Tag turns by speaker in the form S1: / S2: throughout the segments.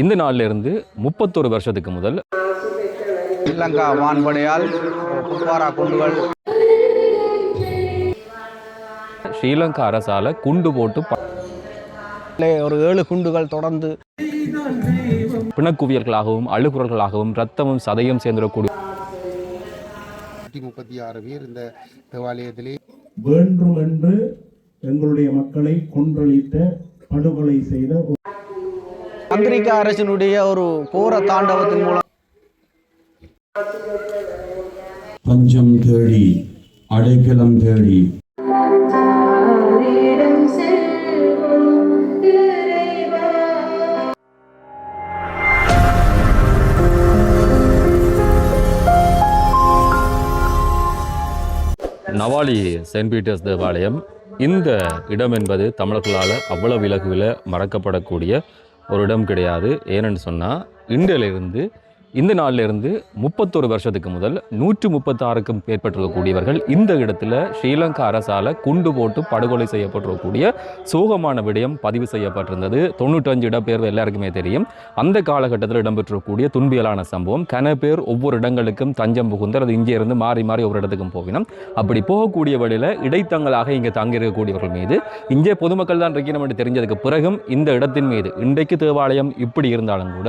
S1: இந்த நாளில் இருந்து 31 வருஷத்துக்கு முதல்
S2: ஸ்ரீலங்கா வான்படையால் குப்பாரா குண்டுகள்
S1: ஸ்ரீலங்கா அரசால குண்டு போட்டு
S2: ஒரு 7 குண்டுகள் தொடர்ந்து
S1: பிணக்குவியல்களாகவும் அழுகுறல்களாகவும் ரத்தமும் சதையும் சேர்ந்துடக்கூடிய
S3: 36 பேர் இந்த தேவாலயத்திலே
S4: வேண்டும் என்று எங்களுடைய மக்களை கொன்றளித்த படுகொலை செய்த
S2: அமெரிக்க அரசினுடைய ஒரு கோர தாண்டவத்தின் மூலம்
S5: பஞ்சம் தேடி அடைக்கலம் தேடி
S1: நவாலி செயின்ட் பீட்டர்ஸ் தேவாலயம். இந்த இடம் என்பது தமிழர்களால் அவ்வளவு இலகுவில் மறக்கப்படக்கூடிய ஒரு இடம் கிடையாது. ஏனென்று சொன்னால் இன்றிலிருந்து இந்த நாளிலிருந்து 31 வருஷத்துக்கு முதல் 136க்கும் மேற்பட்டிருக்கக்கூடியவர்கள் இந்த இடத்துல ஸ்ரீலங்கா அரசால் குண்டு போட்டு படுகொலை செய்யப்பட்டிருக்கக்கூடிய சோகமான விடயம் பதிவு செய்யப்பட்டிருந்தது. 95 இடம்பெயர்வு எல்லாருக்குமே தெரியும். அந்த காலகட்டத்தில் இடம்பெற்றிருக்கக்கூடிய துன்பியலான சம்பவம். கன பேர் ஒவ்வொரு இடங்களுக்கும் தஞ்சம் புகுந்தர் அது இங்கே இருந்து மாறி மாறி ஒவ்வொரு இடத்துக்கும் போவினோம். அப்படி போகக்கூடிய வழியில் இடைத்தங்களாக இங்கே தங்கியிருக்கக்கூடியவர்கள் மீது இங்கே பொதுமக்கள் தான் இருக்கணும் என்று தெரிஞ்சதுக்கு பிறகும் இந்த இடத்தின் மீது இன்றைக்கு தேவாலயம் இப்படி இருந்தாலும் கூட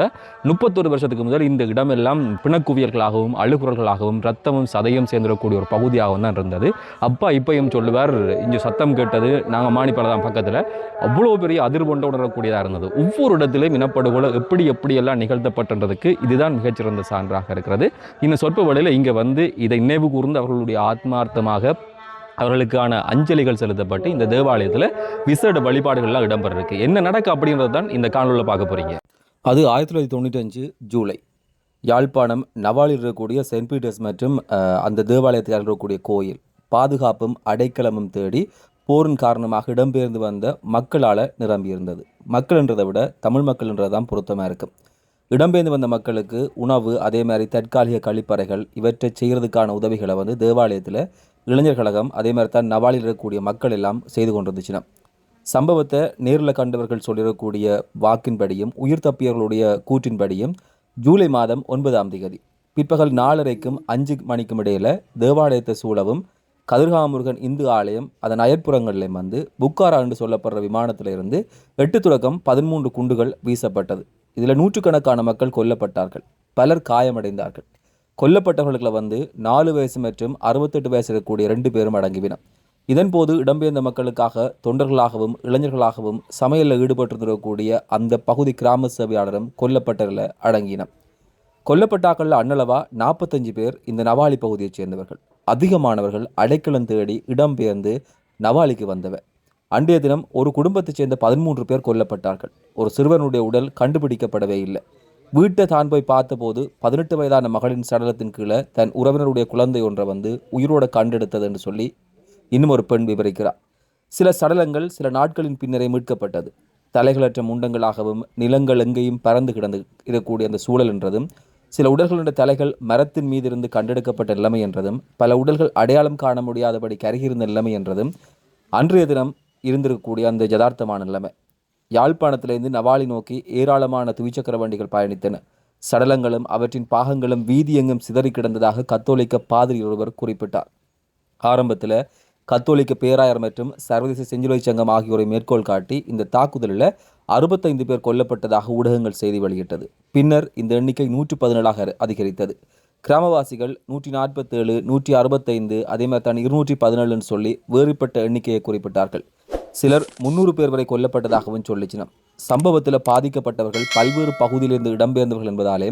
S1: 31 வருஷத்துக்கு முதல் இந்த இடமெல்லாம் பிணக்குவியல்களாகவும் அழுகுறல்களாகவும் ரத்தமும் சதையும் சேர்ந்துடக்கூடிய ஒரு பகுதியாகவும் தான் இருந்தது. அப்பா இப்பையும் சொல்லுவார், இங்கே சத்தம் கேட்டது நாங்கள் மாணிப்பாளதான் பக்கத்தில் அவ்வளோ பெரிய அதிர்வொண்ட உணரக்கூடியதாக இருந்தது. ஒவ்வொரு இடத்திலும் இனப்படுகொலை எப்படியெல்லாம் நிகழ்த்தப்பட்டதுக்கு இதுதான் மிகச்சிறந்த சான்றாக இருக்கிறது. இன்னும் சொற்ப வழியில் இங்கே வந்து இதை நினைவு கூர்ந்து அவர்களுடைய ஆத்மார்த்தமாக அவர்களுக்கான அஞ்சலிகள் செலுத்தப்பட்டு இந்த தேவாலயத்தில் விசேட வழிபாடுகள்லாம் இடம்பெறிருக்கு. என்ன நடக்கு அப்படின்றது தான் இந்த காணொலியில் பார்க்க போகிறீங்க. அது 1995 ஜூலை யாழ்ப்பாணம் நவாலில் இருக்கக்கூடிய செயின்ட் பீட்டர்ஸ் மற்றும் அந்த தேவாலயத்தில் இருக்கக்கூடிய கோயில் பாதுகாப்பும் அடைக்கலமும் தேடி போரின் காரணமாக இடம்பெயர்ந்து வந்த மக்களால் நிரம்பியிருந்தது. மக்கள்ன்றதை விட தமிழ் மக்கள்ன்றது தான் பொருத்தமாக இருக்கும். இடம்பெயர்ந்து வந்த மக்களுக்கு உணவு, அதே மாதிரி தற்காலிக கழிப்பறைகள் இவற்றை செய்கிறதுக்கான உதவிகளை வந்து தேவாலயத்தில் இளைஞர் கழகம் அதே மாதிரி தான் நவாலில் இருக்கக்கூடிய மக்கள் எல்லாம் செய்து கொண்டிருந்துச்சுன்னா சம்பவத்தை நேரில் கண்டவர்கள் சொல்லிடக்கூடிய வாக்கின்படியும் உயிர் தப்பியவர்களுடைய கூற்றின்படியும் ஜூலை மாதம் 9ஆம் தேதி பிற்பகல் 4:30க்கும் 5 மணிக்கும் இடையில் தேவாலயத்தை சூழவும் கதிர்காமுருகன் இந்து ஆலயம் அதன் அயற்புறங்களில் வந்து புக்காரா என்று சொல்லப்படுற விமானத்திலிருந்து 8 தொடக்கம் 13 குண்டுகள் வீசப்பட்டது. இதில் நூற்றுக்கணக்கான மக்கள் கொல்லப்பட்டார்கள், பலர் காயமடைந்தார்கள். கொல்லப்பட்டவர்களை வந்து 4 வயசு மற்றும் 68 வயசு இருக்கக்கூடிய 2 பேரும் அடங்கிவினர். இதன்போது இடம்பெயர்ந்த மக்களுக்காக தொண்டர்களாகவும் இளைஞர்களாகவும் சமையலில் ஈடுபட்டிருக்கக்கூடிய அந்த பகுதி கிராம சேவையாளரும் கொல்லப்பட்டதில் அடங்கினர். கொல்லப்பட்டாக்களில் அன்னளவா 45 பேர் இந்த நவாலி பகுதியைச் சேர்ந்தவர்கள். அதிகமானவர்கள் அடைக்கலம் தேடி இடம்பெயர்ந்து நவாலிக்கு வந்தவர். அன்றைய தினம் ஒரு குடும்பத்தைச் சேர்ந்த 13 பேர் கொல்லப்பட்டார்கள். ஒரு சிறுவனுடைய உடல் கண்டுபிடிக்கப்படவே இல்லை. வீட்டை தான் போய் பார்த்தபோது 18 வயதான மகளின் சடலத்தின் கீழே தன் உறவினருடைய குழந்தை ஒன்றை வந்து உயிரோட கண்டெடுத்தது என்று சொல்லி இன்னும் ஒரு பெண் விவரிக்கிறார். சில சடலங்கள் சில நாட்களின் பின்னரே மீட்கப்பட்டது. தலைகளற்ற முண்டங்களாகவும் நிலங்கள் எங்கேயும் பறந்து கிடந்து இருக்கக்கூடிய அந்த சூழல் என்றதும், சில உடல்களுடைய தலைகள் மரத்தின் மீது இருந்து கண்டெடுக்கப்பட்ட நிலைமை என்றதும், பல உடல்கள் அடையாளம் காண முடியாதபடி கருகியிருந்த நிலைமை என்றதும் அன்றைய தினம் இருந்திருக்கக்கூடிய அந்த யதார்த்தமான நிலைமை. யாழ்ப்பாணத்திலிருந்து நவாலி நோக்கி ஏராளமான துவிச்சக்கர வண்டிகள் பயணித்தன. சடலங்களும் அவற்றின் பாகங்களும் வீதி எங்கும் சிதறி கிடந்ததாக கத்தோலிக்க பாதிரி ஒருவர் குறிப்பிட்டார். ஆரம்பத்தில் கத்தோலிக்க பேராயர் மற்றும் சர்வதேச செஞ்சிலுவை சங்கம் ஆகியோரை மேற்கோள் காட்டி இந்த தாக்குதலில் 65 பேர் கொல்லப்பட்டதாக ஊடகங்கள் செய்தி வெளியிட்டது. பின்னர் இந்த எண்ணிக்கை 117ஆக அதிகரித்தது. கிராமவாசிகள் 147, 165, அதே மாதிரி தான் 217 சொல்லி வேறுபட்ட எண்ணிக்கையை குறிப்பிட்டார்கள். சிலர் 300 பேர் வரை கொல்லப்பட்டதாகவும் சொல்லிச்சினர். சம்பவத்தில் பாதிக்கப்பட்டவர்கள் பல்வேறு பகுதியிலிருந்து இடம்பெயர்ந்தவர்கள் என்பதாலே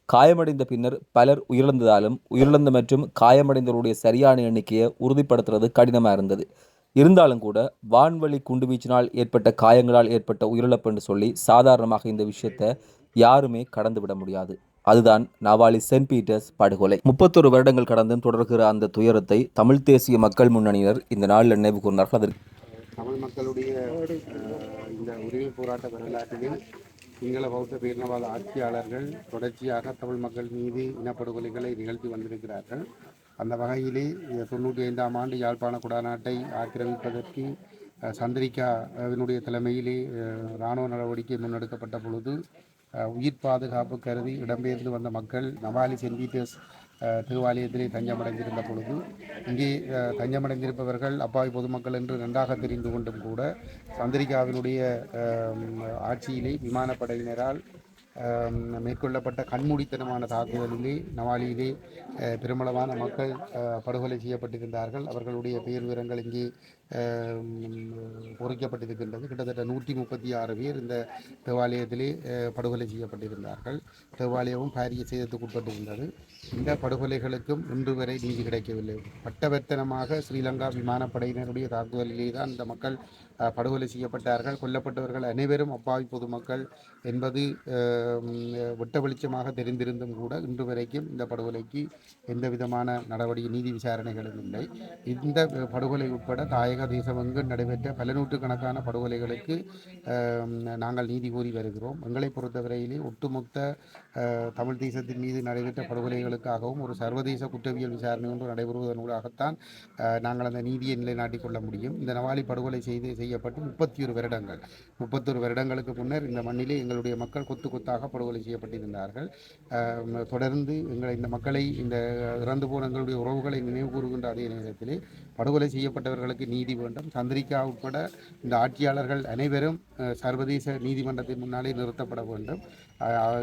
S1: காயமடைந்த பின்னர் பலர் உயிரிழந்ததாலும் உயிரிழந்த மற்றும் காயமடைந்தவருடைய சரியான எண்ணிக்கையை உறுதிப்படுத்துறது கடினமாக இருந்தது. இருந்தாலும் கூட வான்வழி குண்டுவீச்சினால் ஏற்பட்ட காயங்களால் ஏற்பட்ட உயிரிழப்பு என்று சொல்லி சாதாரணமாக இந்த விஷயத்தை யாருமே கடந்து விட முடியாது. அதுதான் நவாலி செயின்ட் பீட்டர்ஸ் படுகொலை. 31 வருடங்கள் கடந்தும் தொடர்கிற அந்த துயரத்தை தமிழ் தேசிய மக்கள் முன்னணியினர் இந்த நாளில் நினைவு கூர்ந்தார்கள். அதற்கு
S3: தமிழ் மக்களுடைய இந்த உரிமை போராட்ட வரலாற்றில் சிங்கள பௌத்த பேரினவாத ஆட்சியாளர்கள் தொடர்ச்சியாக தமிழ் மக்கள் மீது இனப்படுகொலைகளை நிகழ்த்தி வந்திருக்கிறார்கள். அந்த வகையிலே 95ஆம் ஆண்டு யாழ்ப்பாண குடாநாட்டை ஆக்கிரமிப்பதற்கு சந்திரிகாவினுடைய தலைமையிலே இராணுவ நடவடிக்கை முன்னெடுக்கப்பட்ட பொழுது உயிர் பாதுகாப்பு கருதி இடம்பெயர்ந்து வந்த மக்கள் நவாலி சென்ட் பீட்டர்ஸ் தேவாலயத்திலே தஞ்சமடைந்திருந்த பொழுது இங்கே தஞ்சமடைந்திருப்பவர்கள் அப்பாவி பொதுமக்கள் என்று நன்றாக தெரிந்து கொண்டும் கூட சந்திரிகாவினுடைய ஆட்சியிலே விமானப்படையினரால் மேற்கொள்ளப்பட்ட கண்மூடித்தனமான தாக்குதலிலே நவாலியிலே பெருமளவான மக்கள் படுகொலை செய்யப்பட்டிருந்தார்கள். அவர்களுடைய பெயர் விவரங்கள் இங்கே பொறிக்கப்பட்டிருக்கின்றது. கிட்டத்தட்ட 136 பேர் இந்த தேவாலயத்திலே படுகொலை செய்யப்பட்டிருந்தார்கள். தேவாலயமும் பாரிய சேதத்துக்கு உட்பட்டிருந்தது. இந்த படுகொலைகளுக்கும் இன்று வரை நீதி கிடைக்கவில்லை. பட்டவர்த்தனமாக ஸ்ரீலங்கா விமானப்படையினருடைய தாக்குதலிலே தான் இந்த மக்கள் படுகொலை செய்யப்பட்டார்கள். கொல்லப்பட்டவர்கள் அனைவரும் அப்பாவி பொதுமக்கள் என்பது வெட்ட வெளிச்சமாக தெரிந்திருந்தும் கூட இன்று வரைக்கும் இந்த படுகொலைக்கு எந்த விதமான நீதி விசாரணைகளும் இல்லை. இந்த படுகொலை உட்பட தாயக தேசமெங்கும் நடைபெற்ற பல நூற்றுக்கணக்கான படுகொலைகளுக்கு நாங்கள் நீதி கோரி வருகிறோம். எங்களை பொறுத்தவரையிலே ஒட்டுமொத்த தமிழ் தேசத்தின் மீது நடைபெற்ற படுகொலைகளுக்காகவும் ஒரு சர்வதேச குற்றவியல் விசாரணை ஒன்று நடைபெறுவதனூடாகத்தான் நாங்கள் அந்த நீதியை நிலைநாட்டிக் கொள்ள முடியும். இந்த நவாலி படுகொலை செய்யப்பட்டு 31 வருடங்களுக்கு முன்னர் இந்த மண்ணிலே எங்களுடைய மக்கள் கொத்து கொத்தாக படுகொலை செய்யப்பட்டிருந்தார்கள். தொடர்ந்து இந்த மக்களை இந்த இறந்து போன எங்களுடைய உறவுகளை நினைவு கூறுகின்ற அதே நேரத்திலே படுகொலை செய்யப்பட்டவர்களுக்கு நீதி வேண்டும். சந்திரிகா உட்பட இந்த ஆட்சியாளர்கள் அனைவரும் சர்வதேச நீதிமன்றத்தின் முன்னாலே நிறுத்தப்பட வேண்டும்.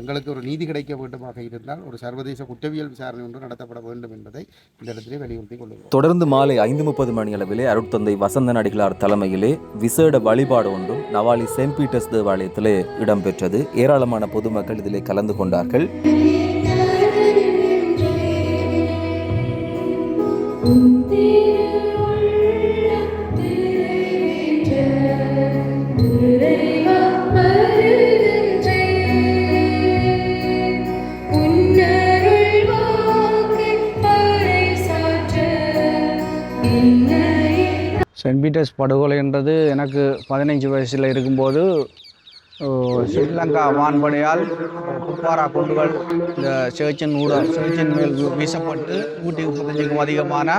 S3: எங்களுக்கு ஒரு நீதி கிடைக்க வேண்டுமாக இருந்தால் ஒரு சர்வதேச குற்றவியல் விசாரணை ஒன்று நடத்தப்பட வேண்டும் என்பதை இந்த இடத்திலே வலியுறுத்திக் கொள்கிறோம்.
S1: தொடர்ந்து மாலை 5:30 மணி அளவிலே அருட்தந்தை வசந்தன் அடிகளார் தலைமையிலே விசேட வழிபாடு ஒன்றும் நவாலி சென்ட் பீட்டர்ஸ் தேவாலயத்திலே இடம்பெற்றது. ஏராளமான பொதுமக்கள் இதிலே கலந்து கொண்டார்கள்.
S2: சென்ட் பீட்டர்ஸ் படுகொலை என்றது எனக்கு 15 வயசில் இருக்கும்போது ஸ்ரீலங்கா வான்படையால் குப்பாரா குண்டுகள் இந்த சேர்ச்சின் மேல் வீசப்பட்டு 135க்கும் அதிகமான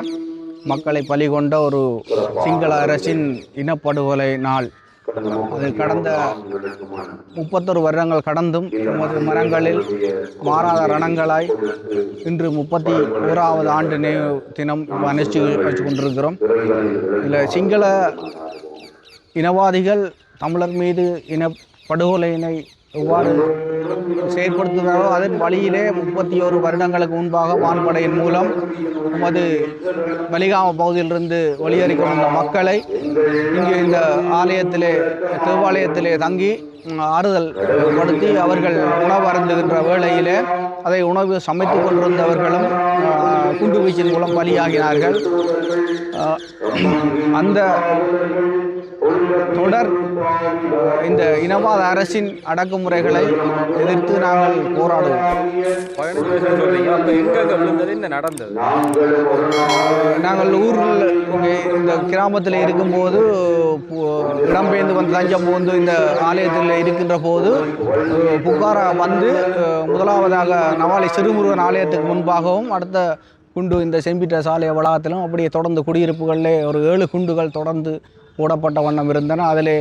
S2: மக்களை பலி கொண்ட ஒரு சிங்கள அரசின் இனப்படுகொலை நாள். அது கடந்த 31 வருடங்கள் கடந்தும் நமது மரங்களில் மாறாத ரணங்களாய் இன்று 31வது ஆண்டு நினைவு தினம் அனுஷ்டித்து கொண்டிருக்கிறோம். இதில் சிங்கள இனவாதிகள் தமிழர் மீது இனப்படுகொலையினை எவ்வாறு செயற்படுத்துகிறாரோ அதன் வழியிலே 31 வருடங்களுக்கு முன்பாக வான்படையின் மூலம் நமது வலிகாம பகுதியிலிருந்து வெளியேறிக் கொண்ட மக்களை இங்கே இந்த தேவாலயத்திலே தங்கி ஆறுதல் படுத்தி அவர்கள் உணவு அருந்துகின்ற வேளையிலே அதை உணவு சமைத்து கொண்டிருந்தவர்களும் குண்டு வீச்சின் மூலம் பலியாகினார்கள். அந்த தொடர் இந்த இனவாத அரசின் அடக்குமுறைகளை எதிர்த்து நாங்கள் போராடுவோம். நாங்கள் ஊரில் இங்கே இந்த கிராமத்தில் இருக்கும்போது இடம்பெயர்ந்து வந்து தஞ்சம் வந்து இந்த ஆலயத்தில் இருக்கின்ற போது புகாரா வந்து முதலாவதாக நவாலி சிறுமுருகன் ஆலயத்துக்கு முன்பாகவும் அடுத்த குண்டு இந்த சென்ட் பீட்டர்ஸ் ஆலய வளாகத்திலும் அப்படியே தொடர்ந்து குடியிருப்புகளிலே ஒரு 7 குண்டுகள் தொடர்ந்து போடப்பட்ட வண்ணம் இருந்தன. அதிலே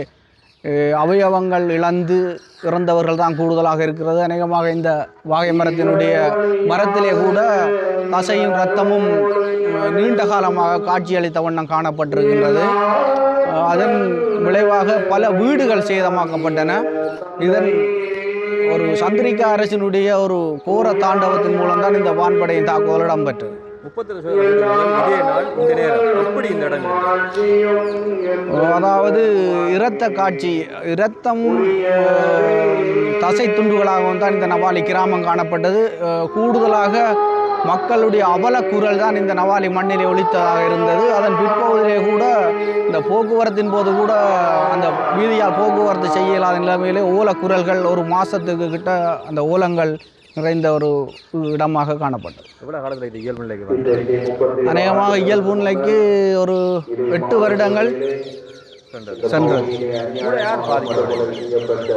S2: அவயவங்கள் இழந்து இறந்தவர்கள் தான் கூடுதலாக இருக்கிறது. அநேகமாக இந்த வாகை மரத்திலே கூட தசையும் இரத்தமும் நீண்ட காலமாக காட்சியளித்த வண்ணம் காணப்பட்டிருக்கின்றது. அதன் விளைவாக பல வீடுகள் சேதமாக்கப்பட்டன. இதன் ஒரு சந்திரிகா அரசினுடைய ஒரு கோர தாண்டவத்தின் மூலம்தான் இந்த வான்படையின் தாக்குதல் இடம்பெற்றது.
S1: 30
S2: அதாவது இரத்த காட்சி, இரத்தமும் தசை துண்டுகளாகவும் தான் இந்த நவாலி கிராமம் காணப்பட்டது. கூடுதலாக மக்களுடைய அவலக்குரல் தான் இந்த நவாலி மண்ணிலே ஒலித்ததாக இருந்தது. அதன் பிற்பகுதியிலே கூட இந்த போக்குவரத்தின் போது கூட அந்த வீதியால் போக்குவரத்து செய்ய இயலாத நிலைமையிலே ஓலக்குரல்கள் ஒரு மாதத்துக்கு கிட்ட அந்த ஓலங்கள் நிறைந்த ஒரு இடமாக காணப்பட்டது.
S1: எவ்வளோ காலத்தில் இது இயல்பு நிலைக்கு
S2: அநேகமாக இயல்பு நிலைக்கு ஒரு 8 வருடங்கள் சென்றது.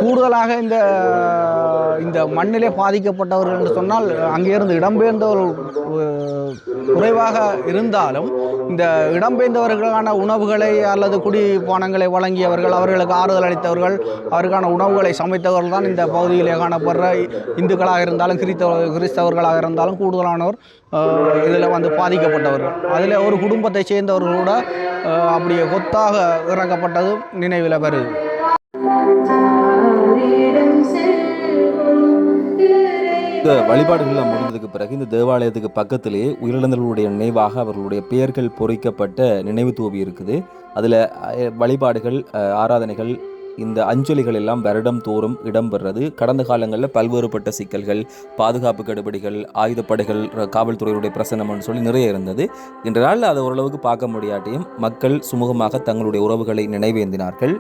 S2: கூடுதலாக இந்த மண்ணிலே பாதிக்கப்பட்டவர்கள் என்று சொன்னால் அங்கிருந்து இடம்பெயர்ந்தவர்கள் குறைவாக இருந்தாலும் இந்த இடம்பெயர்ந்தவர்களுக்கான உணவுகளை அல்லது குடிபானங்களை வழங்கியவர்கள், அவர்களுக்கு ஆறுதல் அளித்தவர்கள், அவருக்கான உணவுகளை சமைத்தவர்கள் தான் இந்த பகுதியிலே காணப்படுற இந்துக்களாக இருந்தாலும் கிறிஸ்தவர்களாக இருந்தாலும் கூடுதலானவர் இதில் வந்து பாதிக்கப்பட்டவர்கள். அதில் ஒரு குடும்பத்தை சேர்ந்தவர்கள் கூட அப்படியே கொத்தாக இறக்கப்பட்டது நினைவில் வருது.
S1: இந்த வழிபாடுகள்லாம் முடிந்ததுக்கு பிறகு இந்த தேவாலயத்துக்கு பக்கத்திலே உயிரிழந்தவர்களுடைய நினைவாக அவர்களுடைய பெயர்கள் பொறிக்கப்பட்ட நினைவு தூவி இருக்குது. அதில் வழிபாடுகள், ஆராதனைகள், இந்த அஞ்சலிகள் எல்லாம் வருடம் தோறும் இடம்பெறது. கடந்த காலங்களில் பல்வேறுபட்ட சிக்கல்கள், பாதுகாப்பு கடுபிடிகள், ஆயுதப்படைகள், காவல்துறையுடைய பிரசனம்னு சொல்லி நிறைய இருந்தது. இன்ற நாளில் அதை ஓரளவுக்கு பார்க்க முடியாட்டியும் மக்கள் சுமூகமாக தங்களுடைய உறவுகளை நினைவேந்தினார்கள்.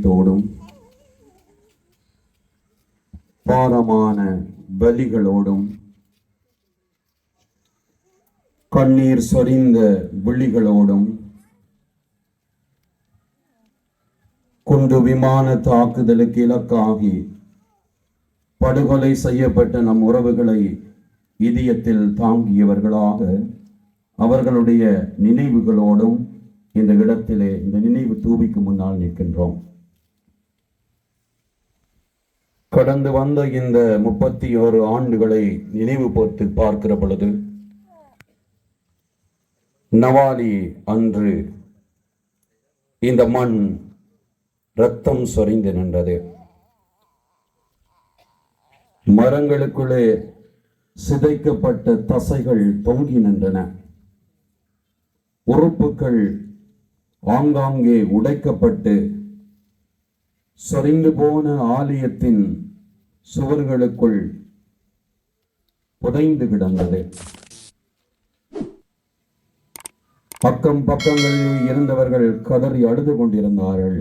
S5: தோடும் பாரமான பலிகளோடும் கண்ணீர் சொரிந்த விழிகளோடும் குண்டு விமான தாக்குதலுக்கு இலக்காகி படுகொலை செய்யப்பட்ட நம் உறவுகளை இதயத்தில் தாங்கியவர்களாக அவர்களுடைய நினைவுகளோடும் இந்த இடத்திலே இந்த நினைவு தூபிக்கு முன்னால் நிற்கின்றோம். கடந்து வந்த இந்த 31 ஆண்டுகளை நினைவு போட்டு பார்க்கிற பொழுது நவாலி அன்று இந்த மண் இரத்தம் சொரிந்து நின்றது. மரங்களுக்குள்ளே சிதைக்கப்பட்ட தசைகள் தொங்கி நின்றன. உறுப்புகள் ஆங்காங்கே உடைக்கப்பட்டு சொரிந்து போன ஆலயத்தின் சுவர்களுக்குள் புதைந்து கிடந்தது. பக்கம் பக்கங்களில் இருந்தவர்கள் கதறி அழுது கொண்டிருந்தார்கள்.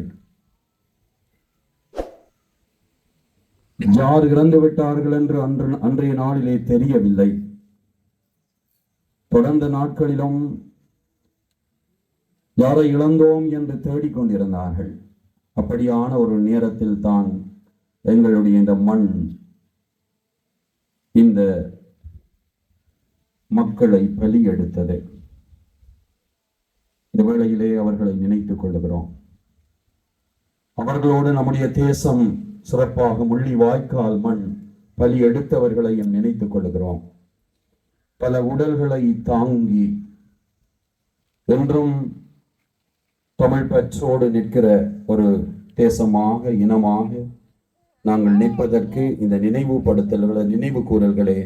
S5: யார் இறந்து விட்டார்கள் என்று அன்றைய நாளிலே தெரியவில்லை. தொடர்ந்த நாட்களிலும் யாரை இழந்தோம் என்று தேடிக்கொண்டிருந்தார்கள். அப்படியான ஒரு நேரத்தில் தான் எங்களுடைய இந்த மண் இந்த மக்களை பலி எடுத்தது. இந்த வேளையிலே அவர்களை நினைத்துக் கொள்ளுகிறோம். அவர்களோடு நம்முடைய தேசம் சிறப்பாக முள்ளி வாய்க்கால் மண் பலி எடுத்தவர்களையும் நினைத்துக் கொள்ளுகிறோம். பல உடல்களை தாங்கி என்றும் தமிழ் பற்றோடு நிற்கிற ஒரு தேசமாக, இனமாக நாங்கள் நிற்பதற்கு இந்த நினைவுபடுத்தல்களை, நினைவு கூறல்களே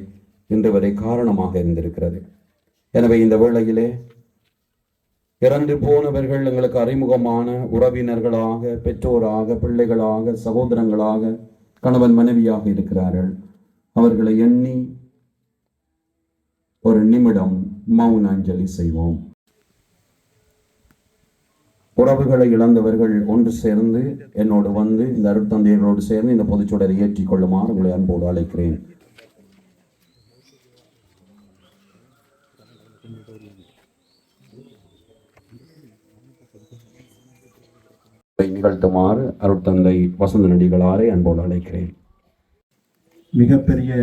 S5: இன்று வரை காரணமாக இருந்திருக்கிறது. எனவே இந்த வேளையிலே இறந்து போனவர்கள் எங்களுக்கு அறிமுகமான உறவினர்களாக, பெற்றோராக, பிள்ளைகளாக, சகோதரங்களாக, கணவன் மனைவியாக இருக்கிறார்கள். அவர்களை எண்ணி ஒரு நிமிடம் மௌன அஞ்சலி செய்வோம். உறவுகளை இழந்தவர்கள் ஒன்று சேர்ந்து என்னோடு வந்து இந்த அருட்தந்தையர்களோடு சேர்ந்து இந்த பொதுச்சுடரை ஏற்றிக் கொள்ளுமாறு உங்களை அன்போடு அழைக்கிறேன். நிகழ்த்துமாறு அருட்தந்தை வசந்த நடிகளாரை அன்போடு அழைக்கிறேன்.
S4: மிகப்பெரிய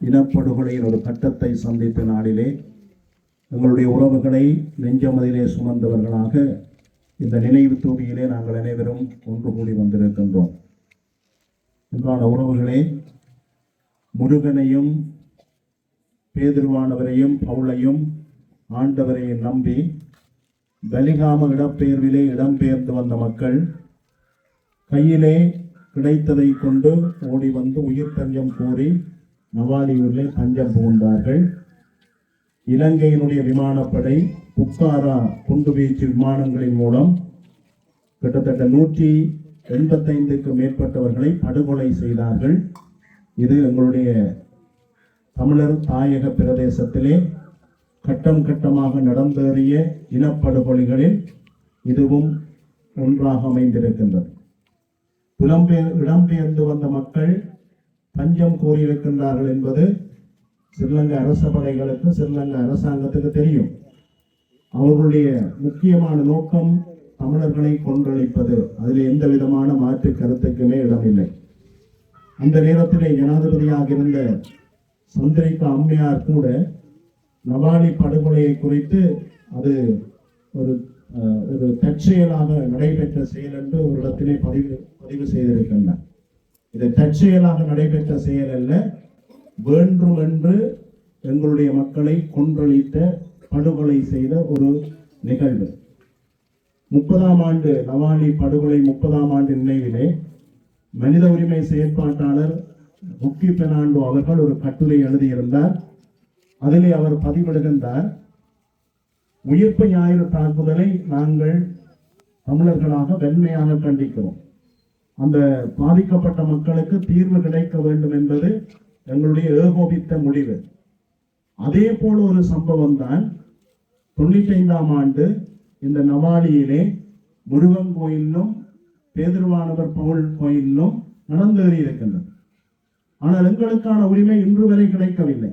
S4: இனப்படுகொலையின் ஒரு கட்டத்தை சந்தித்த நாளிலே எங்களுடைய உறவுகளை நெஞ்சமதிலே சுமந்தவர்களாக இந்த நினைவு தூபியிலே நாங்கள் அனைவரும் ஒன்று கூடி வந்திருக்கின்றோம். அன்பான உறவுகளே, முருகனையும் பேதுருவானவரையும் பவுலையும் ஆண்டவரையும் நம்பி பலிகாம இடப்பெயர்விலே இடம்பெயர்ந்து வந்த மக்கள் கையிலே கிடைத்ததை கொண்டு ஓடி வந்து உயிர் தஞ்சம் கோரி நவாலியூரிலே தஞ்சம் புகுந்தார்கள். இலங்கையினுடைய விமானப்படை புக்காரா குண்டுவீச்சு விமானங்களின் மூலம் கிட்டத்தட்ட 185க்கும் மேற்பட்டவர்களை படுகொலை செய்தார்கள். இது எங்களுடைய தமிழர் தாயக பிரதேசத்திலே கட்டம் கட்டமாக நடந்தேறிய இனப்படுகொலைகளில் இதுவும் ஒன்றாக அமைந்திருக்கின்றது. இடம்பெயர்ந்து வந்த மக்கள் தஞ்சம் கோரியிருக்கின்றார்கள் என்பது ஸ்ரீலங்கா அரச படைகளுக்கு, ஸ்ரீலங்கா அரசாங்கத்துக்கு தெரியும். அவர்களுடைய முக்கியமான நோக்கம் தமிழர்களை கொன்றளிப்பது. அதில் எந்த விதமான மாற்று கருத்துக்குமே இடமில்லை. அந்த நேரத்திலே ஜனாதிபதியாக இருந்த சந்திரிகா அம்மையார் கூட நவாலி படுகொலையை குறித்து அது ஒரு தற்செயலாக நடைபெற்ற செயல் என்று ஒரு இடத்திலே பதிவு செய்திருக்கின்றார். இது தற்செயலாக நடைபெற்ற செயல் அல்ல, வேண்டுமென்று எங்களுடைய மக்களை கொன்றளித்த, படுகொலை செய்த ஒரு நிகழ்வு. 30ஆம் ஆண்டு நவாலி படுகொலை 30ஆம் ஆண்டு நினைவிலே மனித உரிமை செயற்பாட்டாளர் முக்கி பெர்னாண்டோ அவர்கள் ஒரு கட்டுரை எழுதியிருந்தார். அதிலே அவர் பதிவிடுகின்றார், உயிர்ப்பு ஞாயிறு தாக்குதலை நாங்கள் தமிழர்களாக வன்மையாக கண்டிக்கிறோம். அந்த பாதிக்கப்பட்ட மக்களுக்கு தீர்வு கிடைக்க வேண்டும் என்பது எங்களுடைய ஏகோபித்த முடிவு. அதே போல ஒரு சம்பவம் தான் 95ஆம் ஆண்டு இந்த நவாலியிலே முருகன் கோயிலும் பேதுருவானவர் பவுல் கோயிலும் நடந்தேறி இருக்கின்றது. ஆனால் எங்களுக்கான உரிமை இன்று வரை கிடைக்கவில்லை.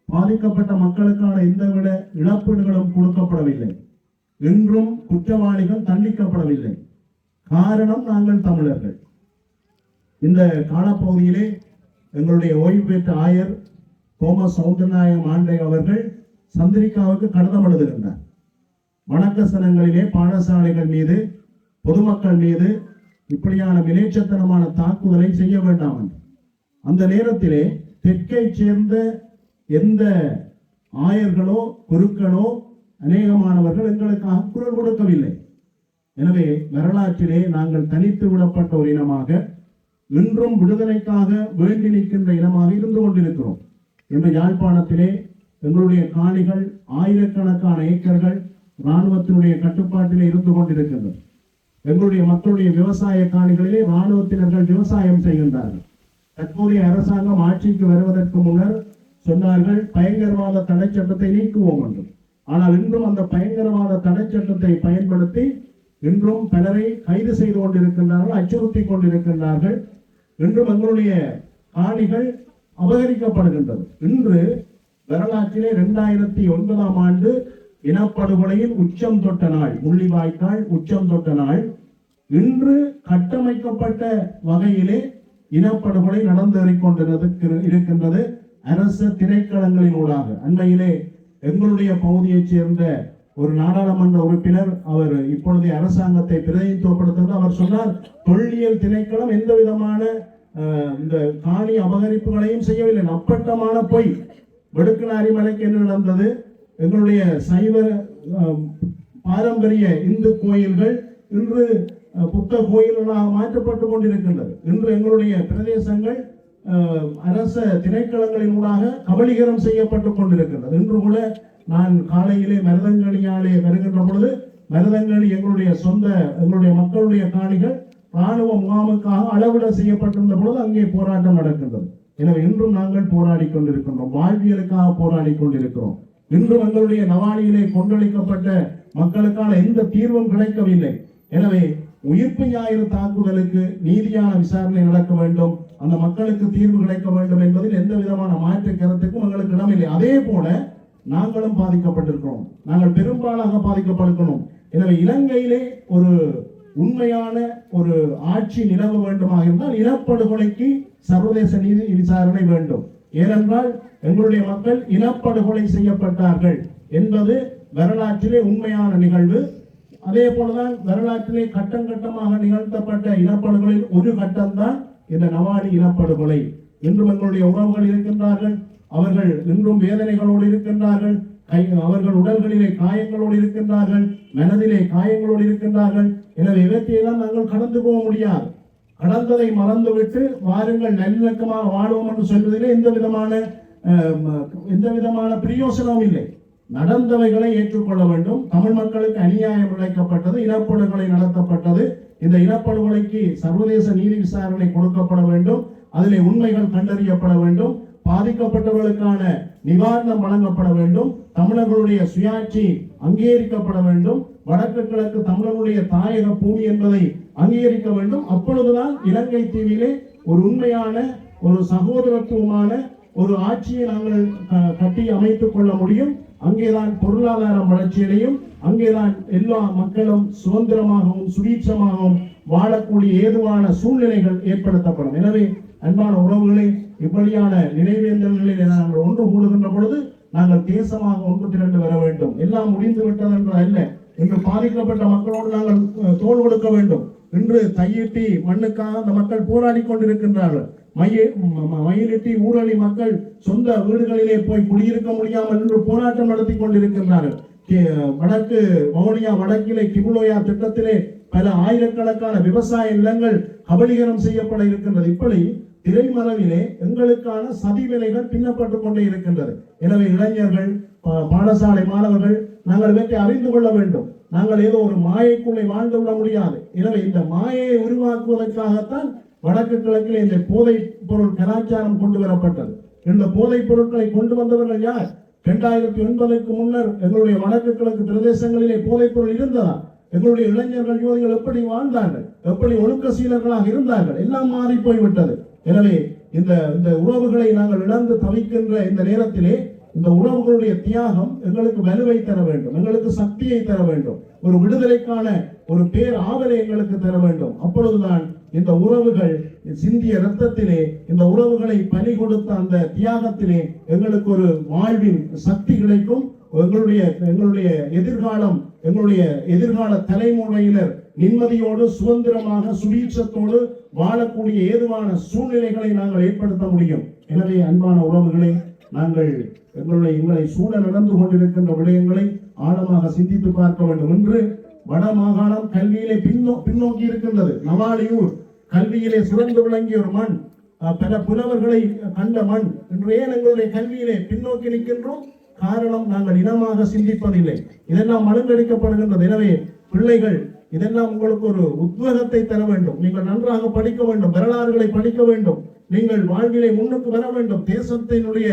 S4: பாதிக்கப்பட்ட மக்களுக்கான எந்தவித இழப்பீடுகளும் கொடுக்கப்படவில்லை. இன்றும் குற்றவாளிகள் தண்டிக்கப்படவில்லை. காரணம், நாங்கள் தமிழர்கள். இந்த காலப்பகுதியிலே எங்களுடைய ஓய்வு பெற்ற ஆயர் தோமஸ் சௌந்தரநாயகம் ஆண்டை அவர்கள் சந்திரிகாவுக்கு கடிதம் எழுதுகின்றார். வணக்கசனங்களிலே பாடசாலைகள் மீது, பொதுமக்கள் மீது இப்படியான விளைச்சத்தனமான தாக்குதலை செய்ய வேண்டாம் என்று. அந்த நேரத்திலே தெற்கை சேர்ந்த எந்த ஆயர்களோ குருக்களோ அநேகமானவர்கள் எங்களுக்காக குரல் கொடுக்கவில்லை. எனவே வரலாற்றிலே நாங்கள் தனித்து விடப்பட்ட ஒரு இனமாக, இன்றும் விடுதலைக்காக வேண்டி நிற்கின்ற இனமாக இருந்து கொண்டிருக்கிறோம். இந்த யாழ்ப்பாணத்திலே எங்களுடைய காணிகள் ஆயிரக்கணக்கான ஏக்கர்கள் இராணுவத்தினுடைய கட்டுப்பாட்டிலே இருந்து கொண்டிருக்கின்றன. எங்களுடைய மக்களுடைய விவசாய காணிகளிலே இராணுவத்தினர்கள் விவசாயம் செய்கின்றார்கள். தற்போதைய அரசாங்கம் ஆட்சிக்கு வருவதற்கு முன்னர் சொன்னார்கள், பயங்கரவாத தடை சட்டத்தை நீக்குவோம் என்று. ஆனால் இன்றும் அந்த பயங்கரவாத தடை சட்டத்தை பயன்படுத்தி இன்றும் பலரை கைது செய்து கொண்டிருக்கின்றார்கள், அச்சுறுத்தி கொண்டிருக்கின்றார்கள். இன்றும் எங்களுடைய காணிகள் அபகரிக்கப்படுகின்றது. இன்று வரலாற்றிலே 2009ஆம் ஆண்டு இனப்படுகொலையில் உச்சம் தொட்ட நாள், முள்ளிவாய்க்கால் உச்சம் தொட்ட நாள். இன்று கட்டமைக்கப்பட்ட வகையிலே இனப்படுகொலை நடந்தேறிக்கொண்டிருக்கின்றது அரச திணைக்களங்களினூடாக. அண்மையிலே எங்களுடைய பகுதியைச் சேர்ந்த ஒரு நாடாளுமன்ற உறுப்பினர், அவர் இப்பொழுது அரசாங்கத்தை பிரதிநிதித்துவப்படுத்துவது, அவர் சொன்னார், தொல்லியல் திணைக்களம் எந்த விதமான இந்த காணி அபகரிப்புகளையும் செய்யவில்லை. அப்பட்டமான பொய். வெடுக்கனாரி மலைக்கு என்ன நடந்தது? எங்களுடைய சைவ பாரம்பரிய இந்து கோயில்கள் இன்று புத்த கோயில்களாக மாற்றப்பட்டு கொண்டிருக்கின்றது. இன்று எங்களுடைய பிரதேசங்கள் அரச திணைக்களங்களினூடாக கபலீகரம் செய்யப்பட்டு கொண்டிருக்கின்றது. இன்று கூட நான் காலையிலே மருதங்களியாலே வருகின்ற பொழுது, மருதங்களி எங்களுடைய மக்களுடைய காணிகள் இராணுவ முகாமுக்காக அளவிட செய்யப்பட்டிருந்த பொழுது அங்கே போராட்டம் நடக்கின்றது. எனவே இன்றும் நாங்கள் போராடி கொண்டிருக்கின்றோம், வாழ்வியலுக்காக போராடி கொண்டிருக்கிறோம். இன்றும் எங்களுடைய நவாலியிலே கொன்றளிக்கப்பட்ட மக்களுக்கான எந்த தீர்வும் கிடைக்கவில்லை. எனவே உயிர்ப்பு ஞாயிறு தாக்குதலுக்கு நீதியான விசாரணை நடக்க வேண்டும், அந்த மக்களுக்கு தீர்வு கிடைக்க வேண்டும் என்பதில் எந்த விதமான மாற்று கருத்துக்கும் எங்களுக்கு இடமில்லை. அதே போல நாங்களும் பாதிக்கப்பட்டிருக்கிறோம், நாங்கள் பெரும்பாலாக பாதிக்கப்பட்டிருக்கிறோம். எனவே இலங்கையிலே ஒரு உண்மையான ஒரு ஆட்சி நிலவ வேண்டுமாக இருந்தால் இனப்படுகொலைக்கு சர்வதேச நீதி விசாரணை வேண்டும். ஏனென்றால் எங்களுடைய மக்கள் இனப்படுகொலை செய்யப்பட்டார்கள் என்பது வரலாற்றிலே உண்மையான நிகழ்வு. அதே போலதான் வரலாற்றிலே கட்டம் கட்டமாக நிகழ்த்தப்பட்ட இனப்படுகொலையில் ஒரு கட்டம்தான் இந்த நவாலி இனப்படுகொலை. இன்றும் எங்களுடைய உறவுகள் இருக்கின்றார்கள், அவர்கள் இன்றும் வேதனைகளோடு இருக்கின்றார்கள், அவர்கள் உடல்களிலே காயங்களோடு இருக்கின்றார்கள், மனதிலே காயங்களோடு இருக்கின்றார்கள். எனவே இவற்றையெல்லாம் நாங்கள் கடந்து போக முடியாது. கடந்ததை மறந்துவிட்டு வாருங்கள் நல்லிணக்கமாக வாழுவோம் என்று சொல்வதிலே எந்த விதமான பிரயோசனமும் இல்லை. நடந்தவைகளை ஏற்றுக்கொள்ள வேண்டும். தமிழ் மக்களுக்கு அநியாயம் இழைக்கப்பட்டது, இனப்படுகொலை நடத்தப்பட்டது. இந்த இனப்படுகொலைக்கு சர்வதேச நீதி விசாரணை கொடுக்கப்பட வேண்டும். அதிலே உண்மைகள் கண்டறியப்பட வேண்டும். பாதிக்கப்பட்டவர்களுக்கான நிவாரணம் வழங்கப்பட வேண்டும். தமிழர்களுடைய சுயாட்சி அங்கீகரிக்கப்பட வேண்டும். வடக்கு கிழக்கு தமிழர்களுடைய தாயக பூமி என்பதை அங்கீகரிக்க வேண்டும். அப்பொழுதுதான் இலங்கை தீவிலே ஒரு உண்மையான ஒரு சகோதரத்துவமான ஒரு ஆட்சியை நாங்கள் கட்டி அமைத்துக் கொள்ள முடியும். அங்கேதான் பொருளாதாரம் வளர்ச்சியடையும். அங்கேதான் எல்லா மக்களும் சுதந்திரமாகவும் சுபீட்சமாகவும் வாழக்கூடிய ஏதுவான சூழ்நிலைகள் ஏற்படுத்தப்படும். எனவே அன்பான உறவுகளை, இப்படியான நினைவேந்தல்களில் நாங்கள் ஒன்று கூடுகின்ற பொழுது நாங்கள் தேசமாக ஒன்று திரண்டு வர வேண்டும். எல்லாம் முடிந்து விட்டது என்ற அல்ல. இன்று பாதிக்கப்பட்ட மக்களோடு நாங்கள் தோள் கொடுக்க வேண்டும். இன்று தையிட்டி மண்ணுக்காக அந்த மக்கள் போராடி கொண்டிருக்கின்றார்கள். மயிலிட்டி ஊரலி மக்கள் சொந்த வீடுகளிலே போய் குடியிருக்க முடியாமல் இன்று போராட்டம் நடத்தி கொண்டிருக்கின்றார்கள். வடக்கு வவுனியா வடக்கிலே கிபுலோயா திட்டத்திலே பல ஆயிரக்கணக்கான விவசாய நிலங்கள் கபலீகரம் செய்யப்பட இருக்கின்றது. இப்படி திரைமறைவிலே எங்களுக்கான சதி வேலைகள் பின்னப்பட்டுக் கொண்டே இருக்கின்றது. எனவே இளைஞர்கள், பாடசாலை மாணவர்கள், நாங்கள் இவற்றை அறிந்து கொள்ள வேண்டும். நாங்கள் ஏதோ ஒரு மாயைக்குள்ளே வாழ்ந்து விட முடியாது. எனவே இந்த மாயையை உருவாக்குவதற்காகத்தான் வடக்கு கிழக்கிலே இந்த போதைப் பொருள் கலாச்சாரம் கொண்டு வரப்பட்டது. இந்த போதைப் பொருட்களை கொண்டு வந்தவர்கள் யார்? 2009க்கு முன்னர் எங்களுடைய வடக்கு கிழக்கு பிரதேசங்களிலே போதைப் பொருள் இருந்ததா? எங்களுடைய இளைஞர்கள் யுவதிகள் எப்படி வாழ்ந்தார்கள்? எப்படி ஒழுக்க சீலர்களாக இருந்தார்கள்? எல்லாம் மாறி போய்விட்டது. எனவே இந்த உறவுகளை நாங்கள் இழந்து தவிக்கின்ற இந்த நேரத்திலே இந்த உறவுகளுடைய தியாகம் எங்களுக்கு வலுவை தர வேண்டும், எங்களுக்கு சக்தியை தர வேண்டும், ஒரு விடுதலைக்கான ஒரு பேர் ஆவலை எங்களுக்கு தர வேண்டும். அப்பொழுதுதான் இந்த உறவுகள் சிந்திய ரத்தத்திலே, இந்த உறவுகளை பலி கொடுத்த அந்த தியாகத்திலே எங்களுக்கு ஒரு வாழ்வின் சக்தி கிடைக்கும். எங்களுடைய எதிர்கால தலைமுறையினர் நிம்மதியோடு சுதந்திரமாக சுபீட்சத்தோடு வாழக்கூடிய ஏதுவான சூழ்நிலைகளை நாங்கள் ஏற்படுத்த முடியும். எனவே அன்பான உறவுகளை, நாங்கள் எங்களை சூழ நடந்து கொண்டிருக்கின்ற விடயங்களை ஆழமாக சிந்தித்து பார்க்க வேண்டும். இன்று வட மாகாணம் கல்வியிலே பின்னோக்கி இருக்கின்றது. நவாலியூர் கல்வியிலே சுரந்து விளங்கிய ஒரு மண், பல புலவர்களை கண்ட மண். இன்று ஏன் எங்களுடைய கல்வியிலே பின்னோக்கி நிற்கின்றோம்? காரணம், நாங்கள் இனமாக சிந்திப்பதில்லை. இதெல்லாம் மழுங்கடிக்கப்படுகின்றது. எனவே பிள்ளைகள், இதெல்லாம் உங்களுக்கு ஒரு உத்வேகத்தை தர வேண்டும். நீங்கள் நன்றாக படிக்க வேண்டும், வரலாறுகளை படிக்க வேண்டும், நீங்கள் வாழ்விலை முன்னுக்கு வர வேண்டும். தேசத்தினுடைய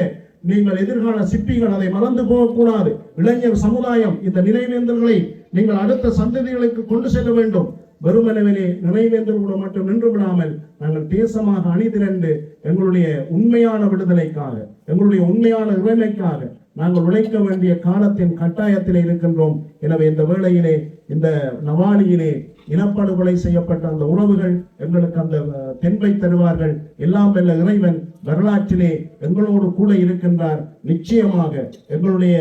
S4: நீங்கள் எதிர்கால சிற்பிகள், அதை மறந்து போகக்கூடாது. இளைஞர் சமுதாயம் இந்த நினைவேந்தல்களை நீங்கள் அடுத்த சந்ததிகளுக்கு கொண்டு செல்ல வேண்டும். வெறுமனவிலே நினைவேந்தல்களோடு மட்டும் நின்று விடாமல் நாங்கள் தேசமாக அணிதிரண்டு எங்களுடைய உண்மையான விடுதலைக்காக, எங்களுடைய உண்மையான இறைமைக்காக நாங்கள் உழைக்க வேண்டிய காலத்தின் கட்டாயத்திலே இருக்கின்றோம். எனவே இந்த வேளையிலே, இந்த நவாலியிலே இனப்படுகொலை செய்யப்பட்ட அந்த உறவுகள் எங்களுக்கு அந்த தென்பை தருவார்கள். எல்லாம் வெல்ல இறைவன் வரலாற்றிலே எங்களோடு கூட இருக்கின்றார். நிச்சயமாக எங்களுடைய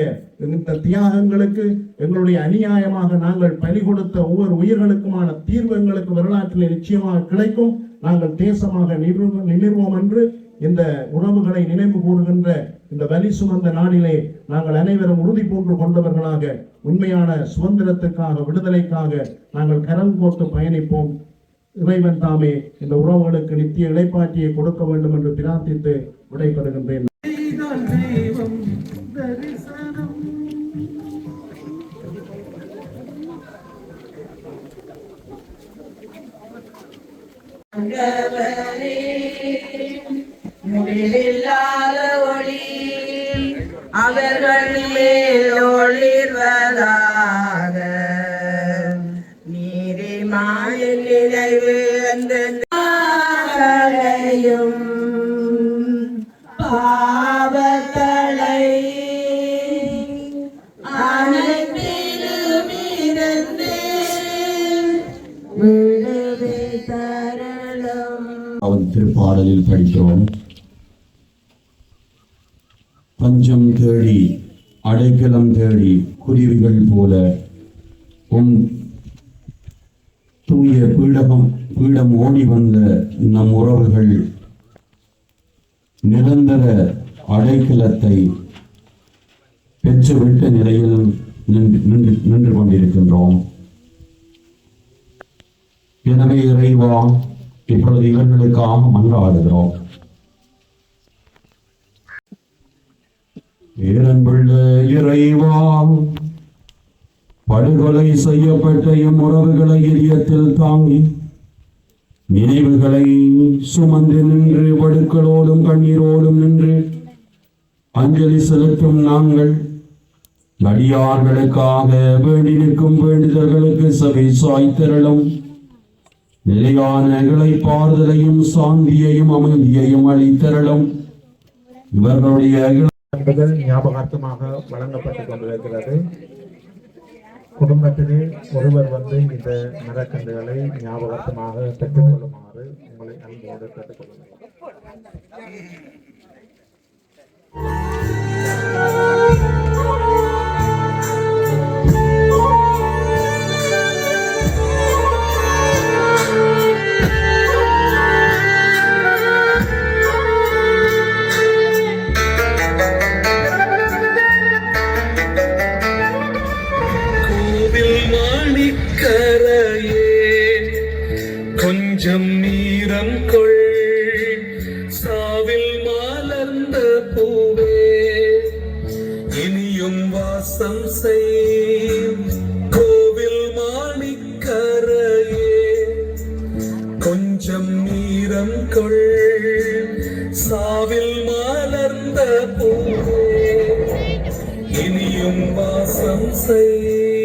S4: இந்த தியாகங்களுக்கு, எங்களுடைய அநியாயமாக நாங்கள் பலி கொடுத்த ஒவ்வொரு உயிர்களுக்குமான தீர்வு எங்களுக்கு வரலாற்றிலே நிச்சயமாக கிடைக்கும். நாங்கள் தேசமாக நிமிர்வோம் என்று இந்த உறவுகளை நினைவு கூறுகின்ற இந்த வலி சுமந்த நாளிலே நாங்கள் அனைவரும் உறுதி பூண்டு கொண்டவர்களாக உண்மையான சுதந்திரத்துக்காக, விடுதலைக்காக நாங்கள் கரம் கோர்த்து பயணிப்போம். இறைவன் தாமே இந்த உறவுகளுக்கு நித்திய இளைப்பாற்றியை கொடுக்க வேண்டும் என்று பிரார்த்தித்து விடைபெறுகின்றேன்.
S6: முடிவில்லாத ஒளி அவர்களே ஒளிர்வதாக நீரிமாயின் நினைவு அந்தரையும் பாவங்களை அனைத்திலும் இருந்து விடுவி தரலும்.
S5: அவன் திருப்பாடலில் படிக்கிறோம். பஞ்சம் தேடி அடைக்கலம் தேடி குருவிகள் போல உம் தூய பீடம் ஓடி வந்த நம் உறவுகள் நிரந்தர அடைக்கலத்தை பெற்றுவிட்ட நிலையில் நின்று கொண்டிருக்கின்றோம். எனவே இறைவா, இப்பொழுது இவர்களுக்காக மன்றாடுகிறோம். பேரன்புள்ள இறைவா, படுகொலை செய்யப்பட்ட எம் உறவுகளை இதயத்தில் தாங்கி நினைவுகளை சுமந்து நின்று வடுக்களோடும் கண்ணீரோடும் நின்று அஞ்சலி செலுத்தும் நாங்கள் அடியார்களுக்காக வேண்டி நிற்கும் வேண்டுதல்களுக்கு செவி சாய்த்திரளும். நிலையான இளைப்பாறுதலையும் சாந்தியையும் அமைதியையும் அளித்திரளும். இவர்களுடைய
S4: என்பது ஞாபகார்த்தமாக வழங்கப்பட்டுக் கொண்டிருக்கிறது. குடும்பத்திலே ஒருவர் வந்து இந்த மரக்கன்றுகளை ஞாபகார்த்தமாக பெற்றுக் கொள்ளுமாறு உங்களை அன்போடு கேட்டுக்கொள்கிறேன்.
S7: கொஞ்சம் நீரம் கொள், சாவில் மலர்ந்த பூவே, இனியும் வாசம் செய். கோவில் மாணிக்கரையே, கொஞ்சம் நீரம் கொள், சாவில் மலர்ந்த பூவே, இனியும் வாசம் செய்.